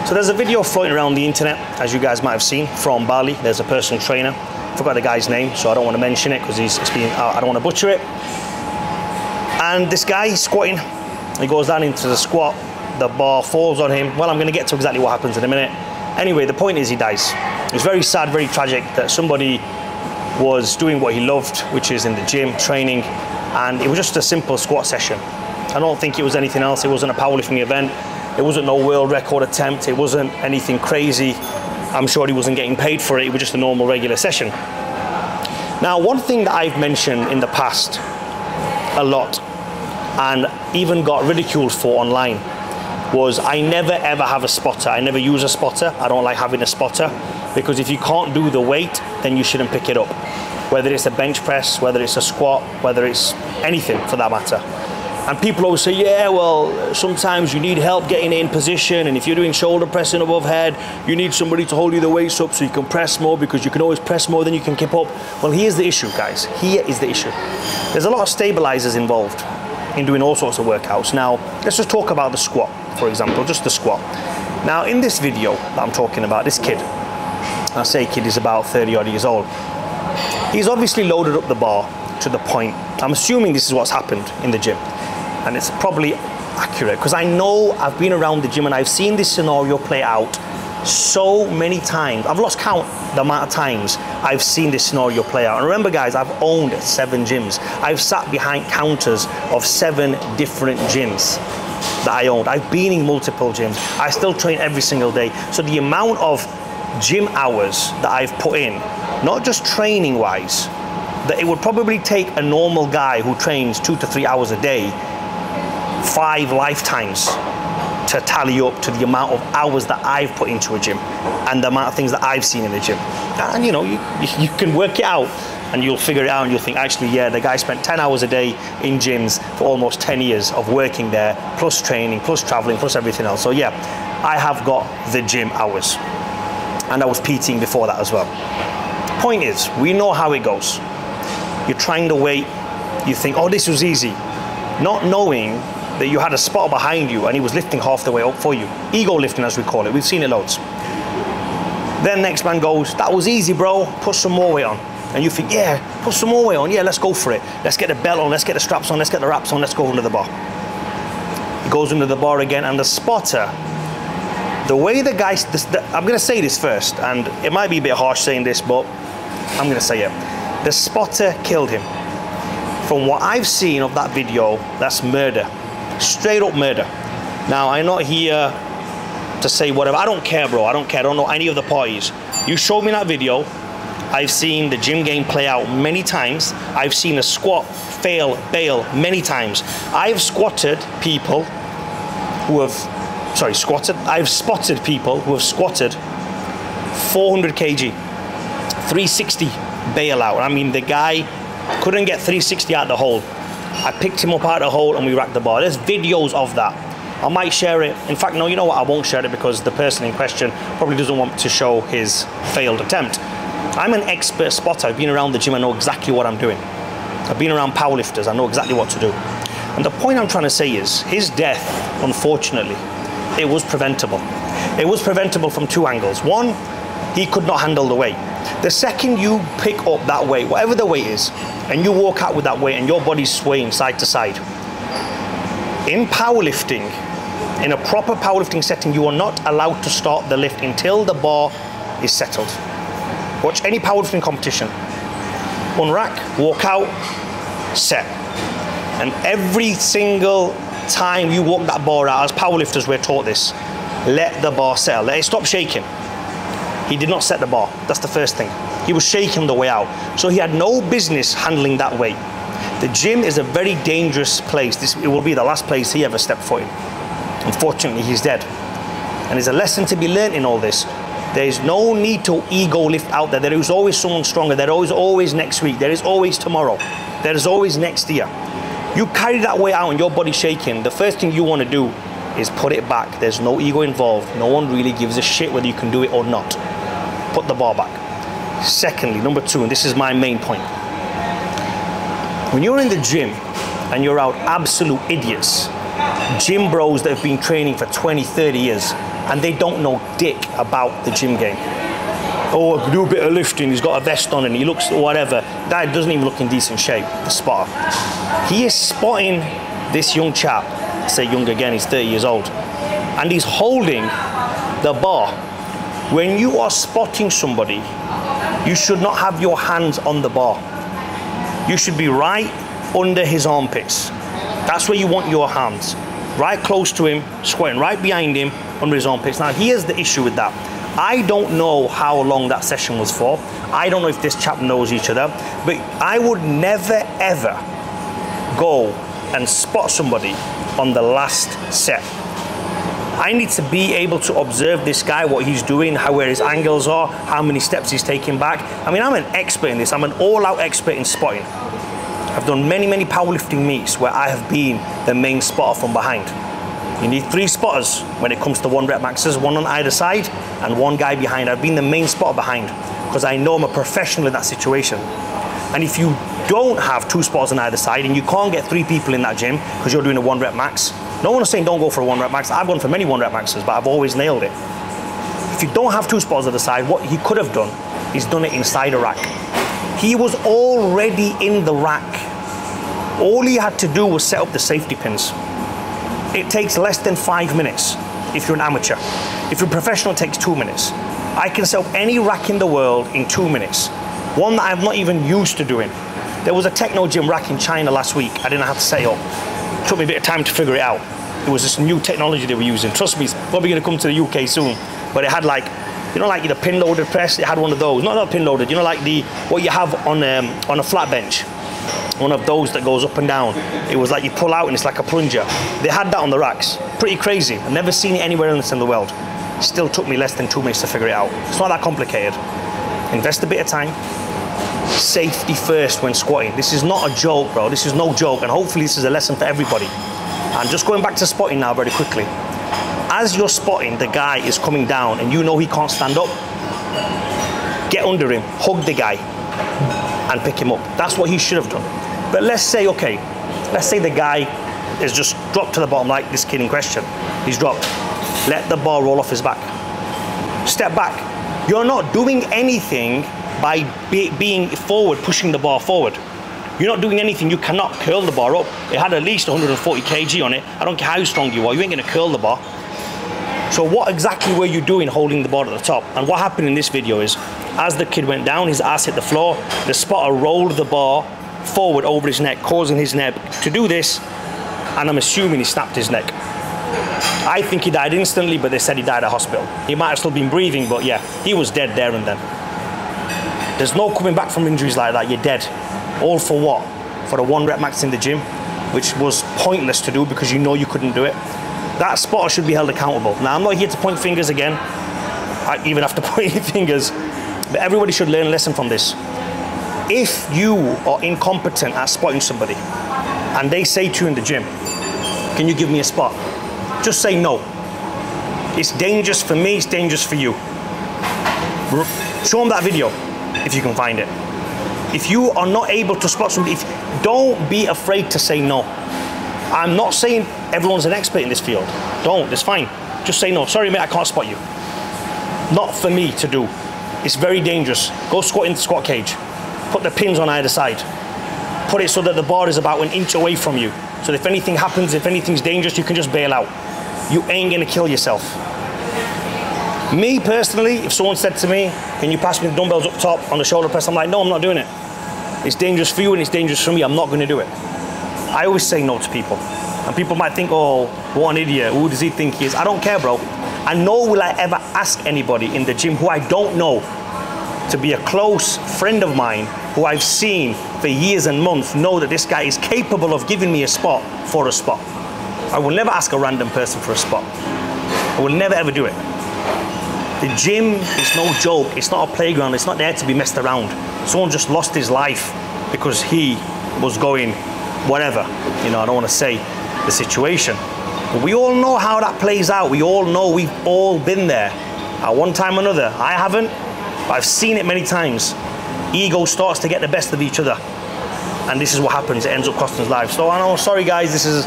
So there's a video floating around the internet, as you guys might have seen, from Bali. There's a personal trainer. I forgot the guy's name, so I don't want to mention it because I don't want to butcher it. And this guy, he's squatting. He goes down into the squat. The bar falls on him. Well, I'm going to get to exactly what happens in a minute. Anyway, the point is he dies. It's very sad, very tragic that somebody was doing what he loved, which is in the gym, training, and it was just a simple squat session. I don't think it was anything else. It wasn't a powerlifting event. It wasn't no world record attempt. It wasn't anything crazy. I'm sure he wasn't getting paid for it. It was just a normal, regular session. Now, one thing that I've mentioned in the past a lot, and even got ridiculed for online, was I never ever have a spotter. I never use a spotter. I don't like having a spotter, because if you can't do the weight, then you shouldn't pick it up. Whether it's a bench press, whether it's a squat, whether it's anything for that matter. And people always say, yeah, well, sometimes you need help getting in position, and if you're doing shoulder pressing above head, you need somebody to hold you the weights up so you can press more, because you can always press more than you can keep up. Well, here's the issue, guys. Here is the issue. There's a lot of stabilizers involved in doing all sorts of workouts. Now, let's just talk about the squat, for example, just the squat. Now, in this video that I'm talking about, this kid, I say kid, is about 30 odd years old. He's obviously loaded up the bar to the point, I'm assuming this is what's happened in the gym. And it's probably accurate, because I know I've been around the gym and I've seen this scenario play out so many times. I've lost count the amount of times I've seen this scenario play out. And remember, guys, I've owned 7 gyms. I've sat behind counters of 7 different gyms that I owned. I've been in multiple gyms. I still train every single day. So the amount of gym hours that I've put in, not just training wise, that it would probably take a normal guy who trains 2 to 3 hours a day 5 lifetimes to tally up to the amount of hours that I've put into a gym and the amount of things that I've seen in the gym. And you know, you can work it out and you'll figure it out and you'll think, actually, yeah, the guy spent 10 hours a day in gyms for almost 10 years of working there, plus training, plus traveling, plus everything else. So yeah, I have got the gym hours. And I was PTing before that as well. Point is, we know how it goes. You're trying to weight, you think, oh, this was easy. Not knowing that you had a spotter behind you and he was lifting half the way up for you. Ego lifting, as we call it. We've seen it loads. Then next man goes, that was easy, bro. Put some more weight on. And you think, yeah, put some more weight on. Yeah, let's go for it. Let's get the belt on. Let's get the straps on. Let's get the wraps on. Let's go under the bar. He goes under the bar again, and the spotter, the way the guy, I'm going to say this first, and it might be a bit harsh saying this, but I'm going to say it. The spotter killed him. From what I've seen of that video, that's murder. Straight up murder. Now, I'm not here to say whatever. I don't care, bro. I don't care. I don't know any of the parties. You showed me that video. I've seen the gym game play out many times. I've seen a squat fail, bail many times. I've squatted people who have, I've spotted people who have squatted 400 kg, 360 bail out. I mean, the guy couldn't get 360 out the hole. I picked him up out of the hole and we racked the bar. There's videos of that. I might share it. In fact, no, you know what? I won't share it because the person in question probably doesn't want to show his failed attempt. I'm an expert spotter. I've been around the gym. I know exactly what I'm doing. I've been around powerlifters. I know exactly what to do. And the point I'm trying to say is his death, unfortunately, it was preventable. It was preventable from 2 angles. One, he could not handle the weight. The second you pick up that weight, whatever the weight is, and you walk out with that weight and your body's swaying side to side, in powerlifting, in a proper powerlifting setting, you are not allowed to start the lift until the bar is settled. Watch any powerlifting competition. Unrack, walk out, set. And every single time you walk that bar out, as powerlifters we're taught this, let the bar settle, let it stop shaking. He did not set the bar. That's the first thing. He was shaking the way out. So he had no business handling that weight. The gym is a very dangerous place. It will be the last place he ever stepped foot in. Unfortunately, he's dead. And there's a lesson to be learned in all this. There is no need to ego lift out there. There is always someone stronger. There is always next week. There is always tomorrow. There is always next year. You carry that weight out and your body's shaking. The first thing you want to do is put it back. There's no ego involved. No one really gives a shit whether you can do it or not. Put the bar back. Secondly, number 2, and this is my main point. When you're in the gym and you're out absolute idiots, gym bros that have been training for 20, 30 years, and they don't know dick about the gym game. Oh, do a bit of lifting, he's got a vest on and he looks whatever. That doesn't even look in decent shape, the spotter. He is spotting this young chap, say young again, he's 30 years old, and he's holding the bar. When you are spotting somebody, you should not have your hands on the bar. You should be right under his armpits. That's where you want your hands. Right close to him, squatting right behind him, under his armpits. Now here's the issue with that. I don't know how long that session was for. I don't know if this chap knows each other, but I would never ever go and spot somebody on the last set. I need to be able to observe this guy, what he's doing, where his angles are, how many steps he's taking back. I mean, I'm an expert in this. I'm an all-out expert in spotting. I've done many, many powerlifting meets where I have been the main spotter from behind. You need 3 spotters when it comes to 1 rep maxes, 1 on either side and 1 guy behind. I've been the main spotter behind because I know I'm a professional in that situation. And if you don't have 2 spotters on either side and you can't get 3 people in that gym because you're doing a 1 rep max, no one is saying don't go for a 1 rep max. I've gone for many 1 rep maxes, but I've always nailed it. If you don't have 2 spotters on the side, what he could have done, he's done it inside a rack. He was already in the rack. All he had to do was set up the safety pins. It takes less than 5 minutes if you're an amateur. If you're a professional, it takes 2 minutes. I can set up any rack in the world in 2 minutes. One that I'm not even used to doing. There was a techno gym rack in China last week. I didn't know how to set it up. It took me a bit of time to figure it out. It was this new technology they were using. Trust me, it's probably gonna come to the UK soon. But it had like, you know, like the pin loaded press, it had one of those. Not pin loaded, you know, like what you have on a flat bench. One of those that goes up and down. It was like you pull out and it's like a plunger. They had that on the racks. Pretty crazy. I've never seen it anywhere else in the world. Still took me less than 2 minutes to figure it out. It's not that complicated. Invest a bit of time. Safety first when squatting. This is not a joke, bro. This is no joke, and hopefully this is a lesson for everybody. And just going back to spotting now very quickly. As you're spotting, the guy is coming down and you know he can't stand up. Get under him, hug the guy, and pick him up. That's what he should have done. But let's say, okay, let's say the guy is just dropped to the bottom like this kid in question. He's dropped. Let the bar roll off his back. Step back. You're not doing anything by being forward, pushing the bar forward. You're not doing anything. You cannot curl the bar up. It had at least 140 kg on it. I don't care how strong you are. You ain't gonna curl the bar. So what exactly were you doing holding the bar at the top? And what happened in this video is, as the kid went down, his ass hit the floor, the spotter rolled the bar forward over his neck, causing his neck to do this, and I'm assuming he snapped his neck. I think he died instantly, but they said he died at hospital. He might have still been breathing, but yeah, he was dead there and then. There's no coming back from injuries like that, you're dead. All for what? For the 1 rep max in the gym, which was pointless to do because you know you couldn't do it. That spotter should be held accountable. Now, I'm not here to point fingers again. I even have to point fingers. But everybody should learn a lesson from this. If you are incompetent at spotting somebody and they say to you in the gym, can you give me a spot? Just say no. It's dangerous for me, it's dangerous for you. Show them that video if you can find it. If you are not able to spot somebody, don't be afraid to say no. I'm not saying everyone's an expert in this field. Don't, it's fine. Just say no. Sorry mate, I can't spot you. Not for me to do. It's very dangerous. Go squat in the squat cage. Put the pins on either side. Put it so that the bar is about 1 inch away from you. So if anything happens, if anything's dangerous, you can just bail out. You ain't gonna kill yourself. Me personally, if someone said to me, can you pass me the dumbbells up top on the shoulder press? I'm like, no, I'm not doing it. It's dangerous for you and it's dangerous for me. I'm not gonna do it. I always say no to people. And people might think, oh, what an idiot. Who does he think he is? I don't care, bro. And nor will I ever ask anybody in the gym who I don't know to be a close friend of mine who I've seen for years and months know that this guy is capable of giving me a spot for a spot. I will never ask a random person for a spot. I will never ever do it. The gym is no joke. It's not a playground. It's not there to be messed around. Someone just lost his life because he was going whatever. You know, I don't want to say the situation. But we all know how that plays out. We all know, we've all been there at one time or another. I haven't, but I've seen it many times. Ego starts to get the best of each other. And this is what happens. It ends up costing us lives. So I know, sorry guys, this is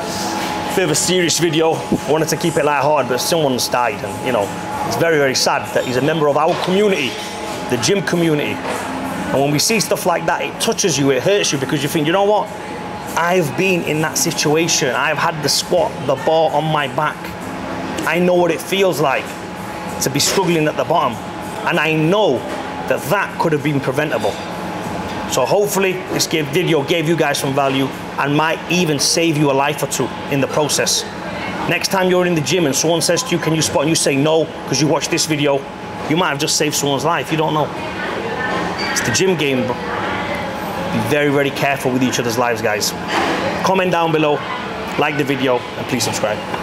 bit of a serious video. I wanted to keep it lighthearted, but someone's died, and you know, it's very, very sad that he's a member of our community, the gym community. And when we see stuff like that, it touches you, it hurts you, because you think, you know what? I've been in that situation. I've had the squat, the bar on my back. I know what it feels like to be struggling at the bottom. And I know that that could have been preventable. So hopefully this video gave you guys some value and might even save you a life or two in the process. Next time you're in the gym and someone says to you, can you squat? And you say no because you watched this video, you might have just saved someone's life. You don't know. It's the gym game, bro. Be very, very careful with each other's lives, guys. Comment down below, like the video, and please subscribe.